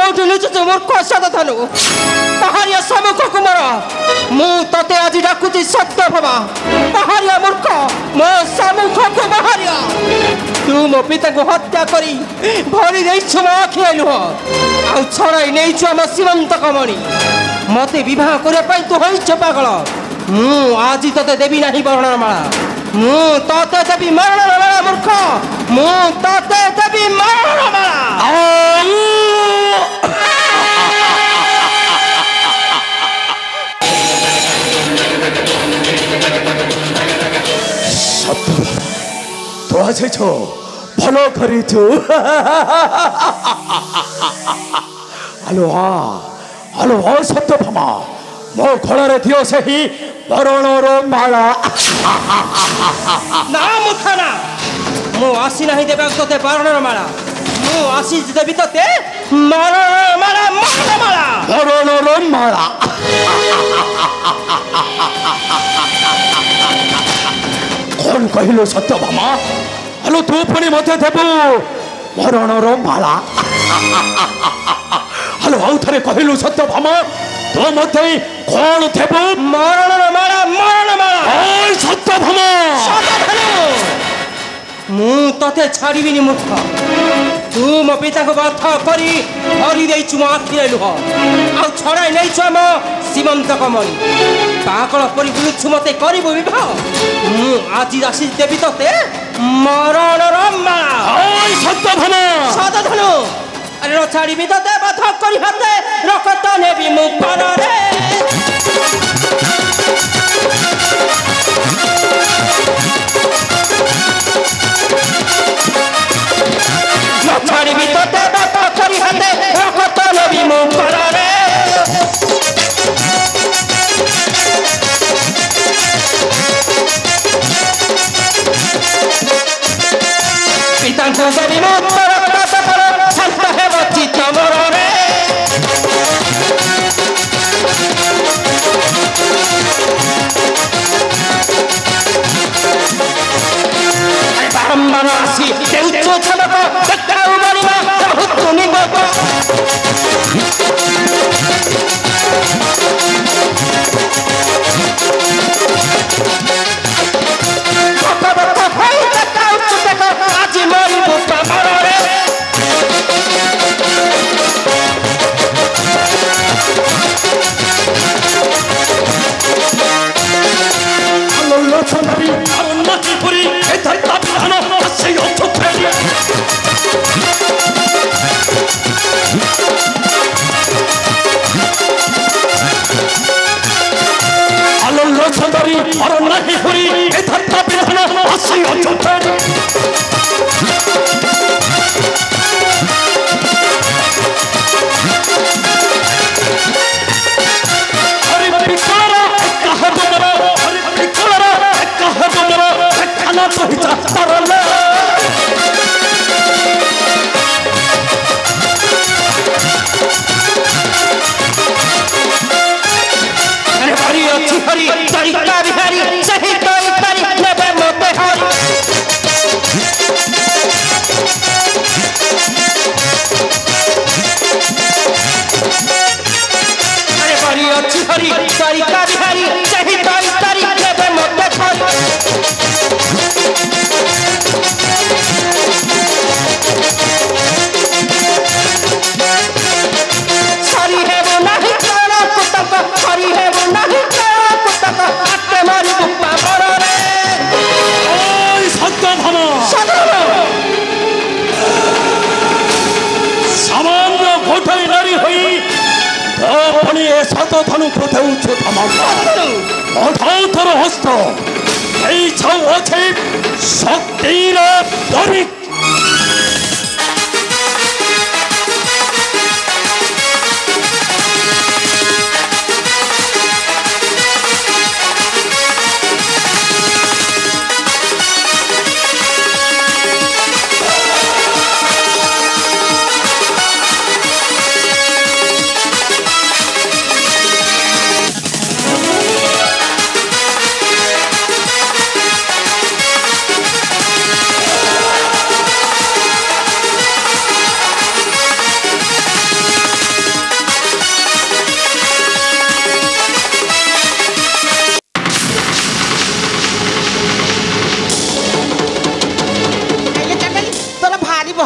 कोठी नुचुचु मूर्ख सतधनु पहाड़िया सम्मुख कुमार मु तते आज डाकुची सत्यभामा पहाड़िया मूर्ख मो सम्मुख को बाहरिया तू मो पिता को हत्या करी भरी देइछु मो आखि लुह आ छड़ाई नेइछु हम सीमंत कमणी मते विवाह करे पई तू होइछ पागल मु आज तते देबी नाही वर्णमाला मु तते देबी मरणमाला मूर्ख मु तते देबी मरणमाला तो आसे छो भलो करी छु हेलो हाँ सत्यभामा मो घोड़े दियो सही मरणर माला ना मुखाना मु आसी नहीं देबा तोते मरणर माला मु आसी देबी तोते मरणर माला कौन कहलो सत्यभामा हेलो तू पुणी मत देबू मरणर माला हेलो आउ थे कहलु सत्यभामा तो मत कौन देबू मरणर माला सत्यभामा मु तते छाड़ीबिनी मूर्ख तू मो पिता को बाथ करी भरी देइछु मो आखि लुह आ छड़ाई नेइछु हम सीमंत कमणी पागल परी बुलुछु मते करिबो विवाह मु आज आसी देबी तते मरणर माला सत्यभामा सतधनु अरे छाड़ीबी तते बाथ करी हाते रखत नेबी मु परे छाड़ीबी तते बाथ करी हाते रखत नेबी मु परे पितांको देवी मु पर शांत हेब चित्त मरणे बारंबार आसी देउछु छलक देखाउ मरिमा बहुत निगत आज मरी बुपा मरणे लो छनरी अरुणती पुरी एथै ताबिधान असे अथोथेरी लो छनरी अरुणती पुरी एथै ताबिधान असे अथोथेरी सतधनु को देउछु धमका अधौतर हस्त এই छौ আছে শক্তির পরিক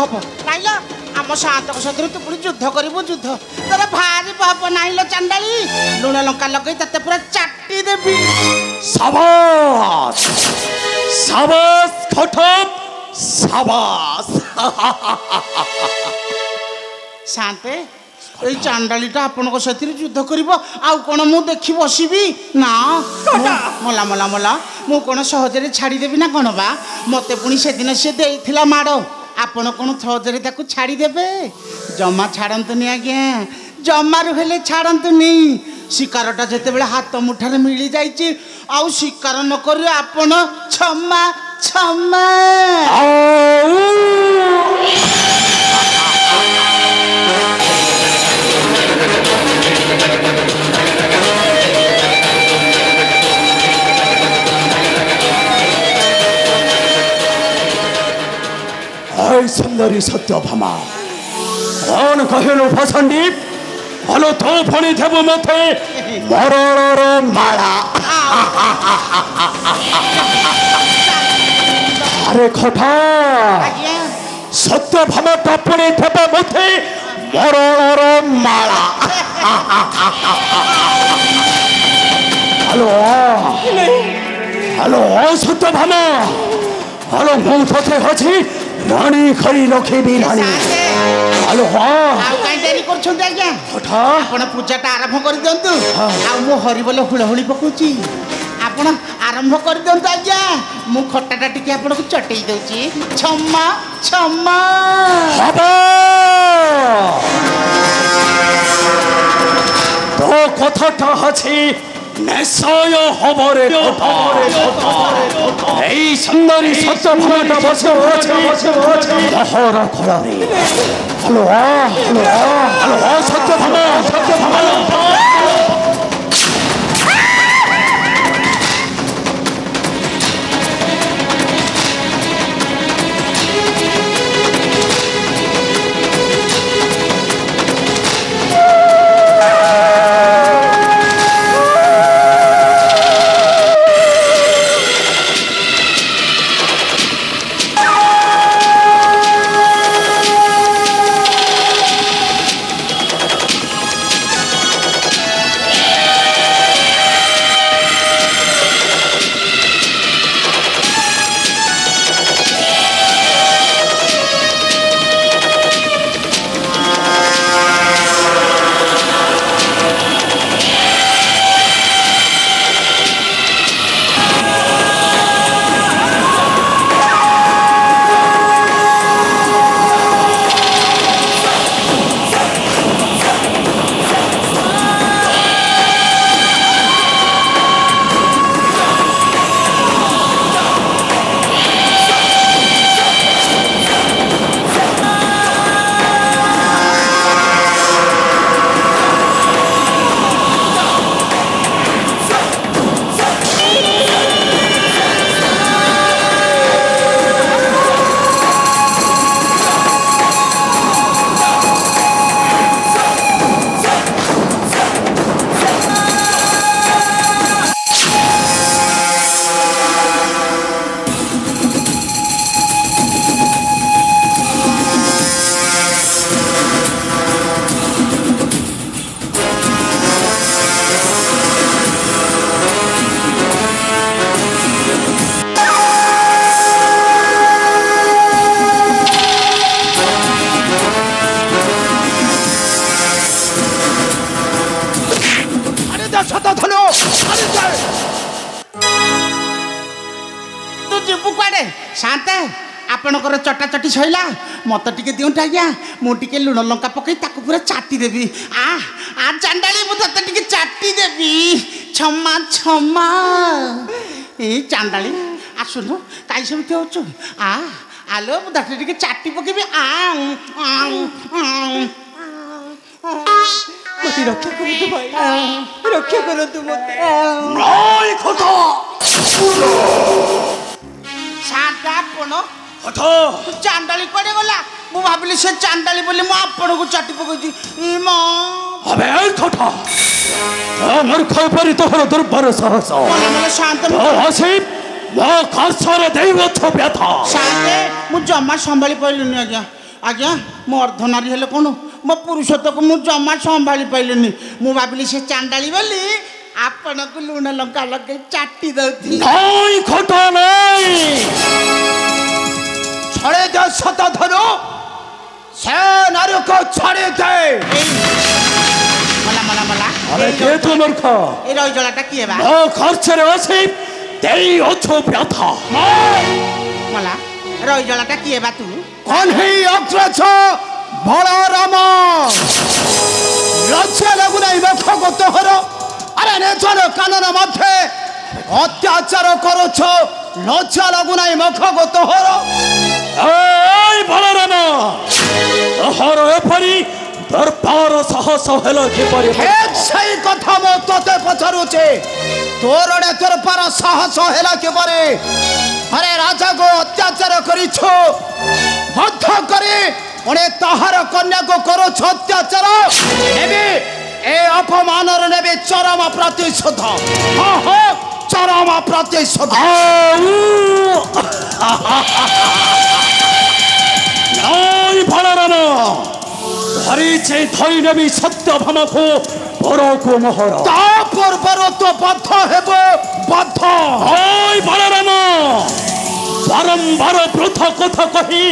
ହବ? ନାଇଁଲ ଆମ ସାନ୍ତଙ୍କ ସାଥିରେ ତୁ ପୁଣି ଯୁଦ୍ଧ କରିବୁ ଯୁଦ୍ଧ ତୋର ଭାରି ହବ ନାଇଁଲ ଚାଣ୍ଡାଳି ଲୁଣ ଲଙ୍କା ଲଗେଇ ତତେ ପୁରା ଚାଟି ଦେବି ସାବାସ୍ ସାବାସ୍ ଖଟକ ସାବାସ୍ ସାନ୍ତେ ଏଇ ଚାଣ୍ଡାଳିଟା ଆପଣଙ୍କ ସାଥିରେ ଯୁଦ୍ଧ କରିବ ଆଉ କ'ଣ ମୁଁ ଦେଖି ବସିବି ନା ମଲା ମଲା ମଲା ମୁଁ କ'ଣ ସହଜରେ ଛାଡ଼ିଦେବି ନା କ'ଣ ବା ମୋତେ ପୁଣି ସେଦିନ ସେ ଦେଇଥିଲା ମାଡ଼ ଆପଣ କ'ଣ ସହଜରେ ତାକୁ ଛାଡ଼ିଦେବେ ଜମା ଛାଡ଼ନ୍ତୁନି ଆଜ୍ଞା ଜମାରୁ ହେଲେ ଛାଡ଼ନ୍ତୁନି ଶିକାରଟା ଯେତେବେଳେ ହାତ ମୁଠାରେ ମିଳିଯାଇଛି ଆଉ ଶିକାର ନ କରି ଆପଣ ଛମା ଛମା ସୁନ୍ଦରୀ ସତ୍ୟଭାମା କ'ଣ କହିଲୁ ଭସଣ୍ଡୀ ହଲୋ ତୋ ଫଣି ଦେବୁ ମତେ ମରଣର ମାଳା ଆରେ ଖଟା ସତ୍ୟଭାମା ଟପଣି ଦେବ ମତେ ମରଣର ମାଳା ହଲୋ ହଲୋ ସତ୍ୟଭାମା ହଲୋ ମୁଁ ତତେ ଅଛି ରାଣୀ ଖରି ରଖିବି ରାଣୀ ହଲୋ ଆଉ କାଇଁ ଡେରି କରୁଛନ୍ତି ଆଜ୍ଞା ଆପଣ ପୂଜାଟା ଆରମ୍ଭ କରିଦିଅନ୍ତୁ ଆଉ ମୁଁ ହରିବୋଲ ହୁଳହୁଳି ପକଉଛି ଆପଣ ଆରମ୍ଭ କରିଦିଅନ୍ତୁ ଆଜ୍ଞା ମୁଁ ଖଟାଟା ଟିକେ ଆପଣଙ୍କୁ ଚଟେଇ ଦଉଛି ଛମା ଛମା ହବ ତୋ କଥାଟା ଅଛି ନିଶ୍ଚୟ ହବରେ এই সুন্দরী সত্যভামাটা বসে লহর খোলারে hello hello hello Satyabhama Satyabhama शांते आपणकर चटाचटी सैला मत टिके दिउंटा आज्ञा मु टिके लुण लंका पकई ताकू पूरा चाटी देबी आ चांडाली मु तते टिके चाटी देबी क्षमा क्षमा ए चांडाली आसुनु काई सेमती होचु आलो मु तते टिके चाटी पकेबी मते रक्षा करतु भाई रक्षा करतु मते नय खतो शांता आपण खतो चांडाली कोडे गला मु भाबिली से चांडाली बोली मु आपण को चाटी पकईची ई मा अबे खतो हमर खपरी तोहर दुर्बर सहस मन शांत तो हसी मो खासरे दैव छ व्यथा शांते मु जम्मा संभाली पइलुनी आज्ञा आज्ञा मो अर्धनारी हेले कौन मो पुरुषत्व को मुझे जमा संभाली पाइलिनी मु भाविली से चांडाली बोली आपण को लुण लंका लगे चाटी दउथि नहीं खोटा नहीं छड़े दे शतधनु से नारी को छड़े दे मला मला मला अरे के तू मूर्ख ए रई जलाटा किए बा ओ खर्च रे अछि तेई ओछो व्यथा मला रई जलाटा किए बा तू कौन है अग्रज बलराम लज्जा लगु नहीं मुख को तोहर अरे नेचर कानन मध्य अत्याचार करुछ लज्जा लगु नहीं मुख को तोहर ए बलराम तोहर एपरी दरबार साहस हेलो किपरि एक सही कथा मो तोते पछारुचे तोर ने दरबार साहस हेला किपरि अरे राजा को अत्याचार करिछो बद्ध करे उन्हें ताहार कन्या को करो अत्याचार नेबे ए अपमान नेबे चरम प्रतिशोध हाँ हाँ चरम प्रतिशोध नहीं बलराम धरी चे धरी नेबी सत्यभामा को बड़ को मोहर तापर पर तो बद्ध हेबो बद्ध ओय बलराम बारंबार वृथा कथा कही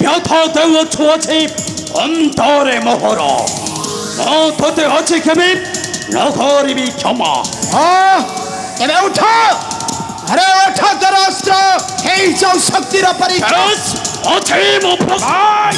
व्यथा देउछु अछि अंतरे मोहर मो तोते अछि केबे नगरिबी क्षमा हां एबे उठ अरे उठ तोर अस्त्र हे जो शक्तिर परीक्षा अछि मो भगवान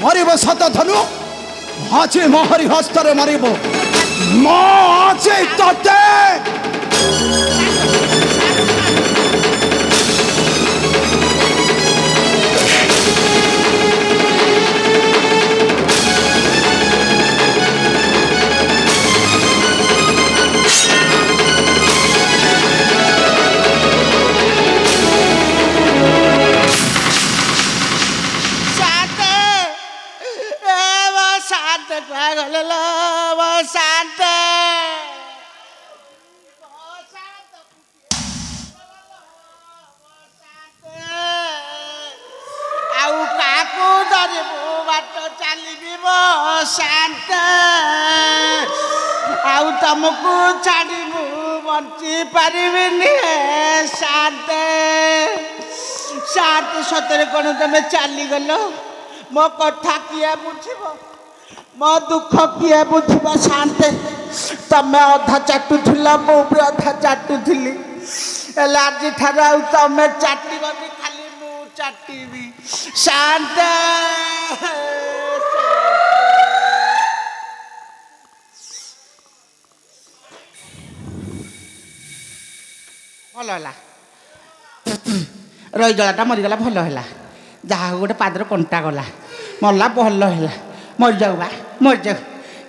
मरिबो शतधनु आज मोहरी हस्तरे मरिबो मो आज तते तुमको छाड़ू बंची पारिनी शांत शांत सतरे कौन तुम चलीगल मो कथा किए बुझब मो दुख किए बुझब शांत तमें अधा चाटुला मु भी अधा चाटुली आज ठार तमें चाटबनी खाली मु चाटबी शांत भल है रई जलाटा मरीगला भल है जहाँ गोटे पादर कंटा गला मरला भल है मरी जाऊ बा मरी जाऊ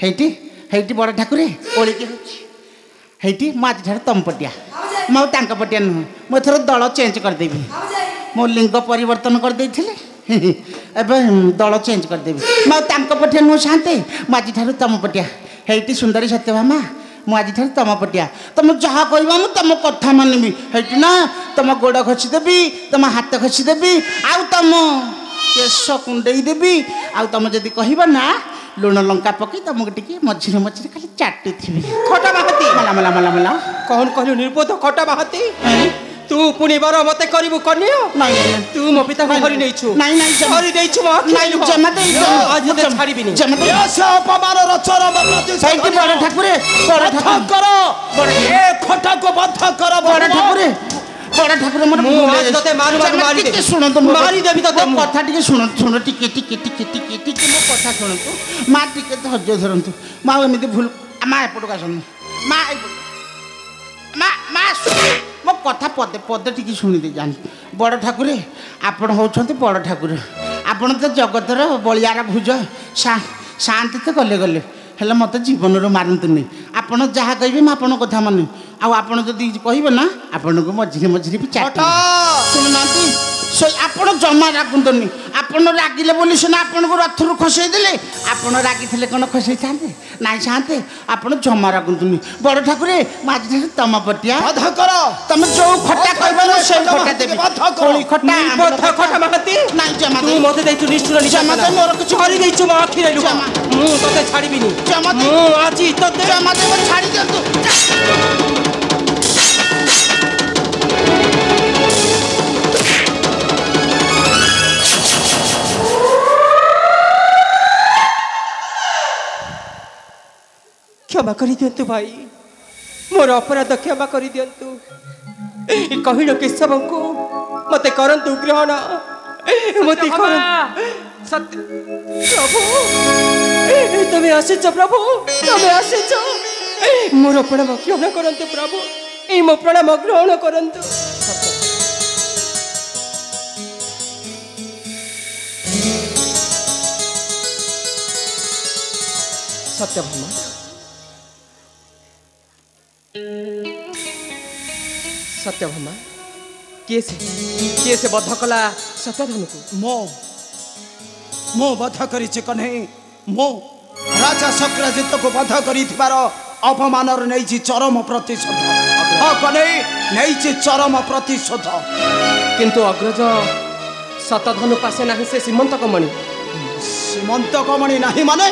हेटी हेटी बड़ ठाकुरे ओलिकी हेटी मु आज ठार तम पटिया मु पटिया नुह मुझे दल चेंज करदेवी मो लिंग परिवर्तन करदे दल चेंज करदेवी मु पटिया नुह शांति मु आज ठार तम पटिया हेटी सुंदरी सत्यभामा मु आज ठार तम पटिया तुम जहाँ कह मु तुम कथा मानबी हेटी ना तुम गोड़ खसीदेवी तुम हाथ खसीदेवी आउ तुम केश कुंडई देवी आउ तुम जदि कह ना लुण लंका पकई तुमको टी मझे मझे खाली चाटुथी खटा बाहाती मला मला मला मला कौन कहलु निर्बोध खटा बाहाती तू तू पुणी बर मते करिबु कन्या नहीं तू मो पिता को हरि नेछु नहीं नहीं हरि नेछु मो नहीं जमा दे आज ते छाड़ीबिनी जमा दे यस अपमान र चरम प्रतिशोध साइड बड़ ठाकुरे बड़ बद्ध करो ए खोटा को बद्ध करो बड़ ठाकुरे बड़ ठाकुरे मोर मु आज तते मारू मारू मारी दे सुनो तो मारी देबी तते मो कथा टिके सुनो सुनो टिके टिके टिके टिके टिके मो कथा सुनो तो मा टिके धैर्य धरंतु मा एमिति भूल मा एपटो का सुन मा मा मा मो कथा पदे पदे टिके सुनि दे जान बड़ ठाकुरे आपण होछंती बड़ ठाकुरे आपण तो जगतर बलियार भुज शांति तो गले गले हेले मत जीवन रो मारंतुनी आपण जहा कहबे म आपण कथा माने आ आपण जदी कहबे ना आपण को मझिरे मझिरे भी चाट सुन नांती से आपण जमा राखुंतनी आपण रागिले बोली सुना आपण को रथरु खसई देले आपण रागिथिले कोन खसई चाहते नाइ चाहते आपण जमा राखुंतनी बड़ ठाकुरे माझे तम पटिया बद्ध करो तम जो खट्टा कहबे ना से खट्टा देबे कोली खट्टा बद्ध खटा मागती नाइ जमा तू मते दैछु निष्ठुर जमा दे मोर कुछ हरि दैछु मो आखिरे लुका मु तते छाड़ीबिनी जमा दे मु आजी तते जमा दे मो छाड़ी दे तू क्षमा कर दियंतु भाई मोर अपराध क्षमा कर दियंतु कहिनो केशव को मते करंतु ग्रहण मते सत्य प्रभु तुम्हें आसीच प्रभु तुम्हें आसीच मोर प्रणाम ग्रहण करंतु प्रभु ए मो प्रणाम ग्रहण करंतु सत्यभामा सत्यभामा किए से बद्ध कला सत्यधन को मो बद्ध करिछि कन्हे मो राजा शक्रजित को बद्ध करिथिबार अपमान र नैछि चरम प्रतिशोध हां कन्हे नैछि चरम प्रतिशोध किंतु अग्रज सतधनु पासे नाही से सीमंत कमणी नाही माने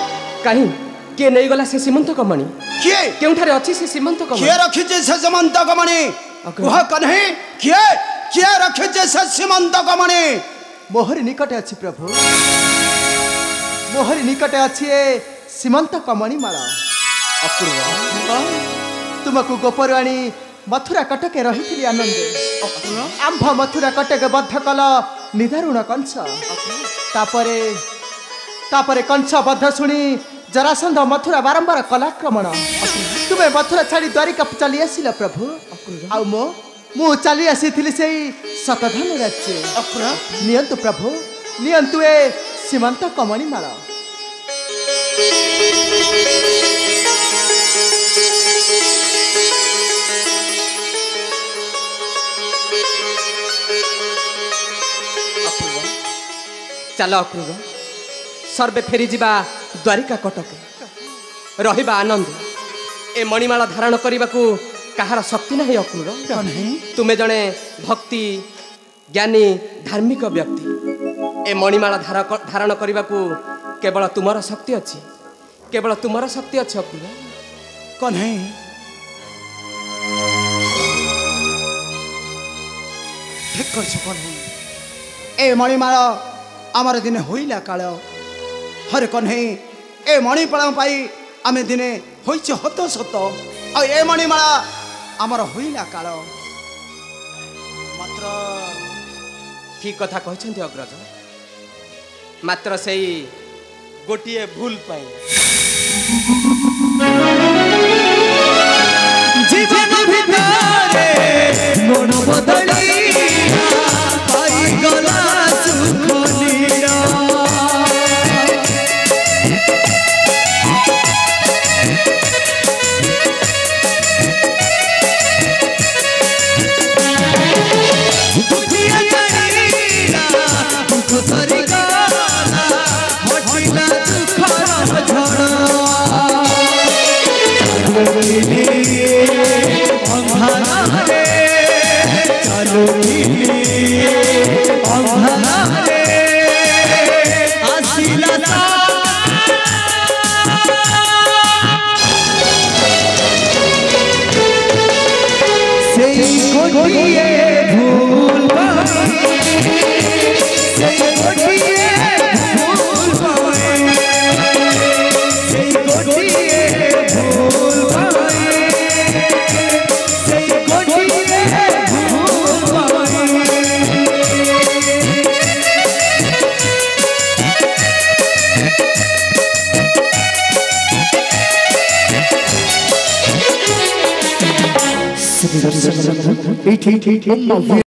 कहीं के नहीं गला से सीमंत कमणी किए केउठारे अछि से सीमंत कमणी किए रखिछि से सीमंत कमणी वह कन्हे किए रखिछि से सीमंत कमणी मोहरी निकटे अछि प्रभु मोहरी निकटे अछि सीमंत कमणी माला अपूर्व तुमको गोपरवाणी मथुरा कटके रही आनंद आंभ मथुरा कटके बद्ध कल निधारुण कंस तापरे कंस बद्ध शुणी जरासंध मथुरा बारंबार कलाक्रमण तुम्हें मथुरा छाड़ी द्वारिका चली आसिल प्रभु आउ मु चली आसी से शतधन राज्य नियंतु प्रभु नियंतु ए सीमंत कमणी माला चल अपूर्व सर्वे फेरी जीवा द्वारिका कटक रहिबा आनंद ए मणिमाला धारण करने को कहार शक्ति नहीं अपूर्व तुम्हें जड़े भक्ति ज्ञानी धार्मिक व्यक्ति ए मणिमाला धारण करने को केवल तुमर शक्ति अच्छी केवल तुमर शक्ति अच्छी अपूर्व कन्हे ठीक कन्हे ए मणिमाला आमर दिने होइला काल हरे कन्हे ए मणिमाला पाई आमे दिने होइछ हत सत आ ए मणिमाला आमर होइला काल मात्र ठीक कथा कहते अग्रज मात्र से गोटे भूल पाई जीवन भितरे मन बदली पाई गला सुख नीरा दुखिया करीला दुख धरी गला हटिला दुखर झड़ा अंधारे चलो अंधारे आसिला से गोटिए ଏଇଠି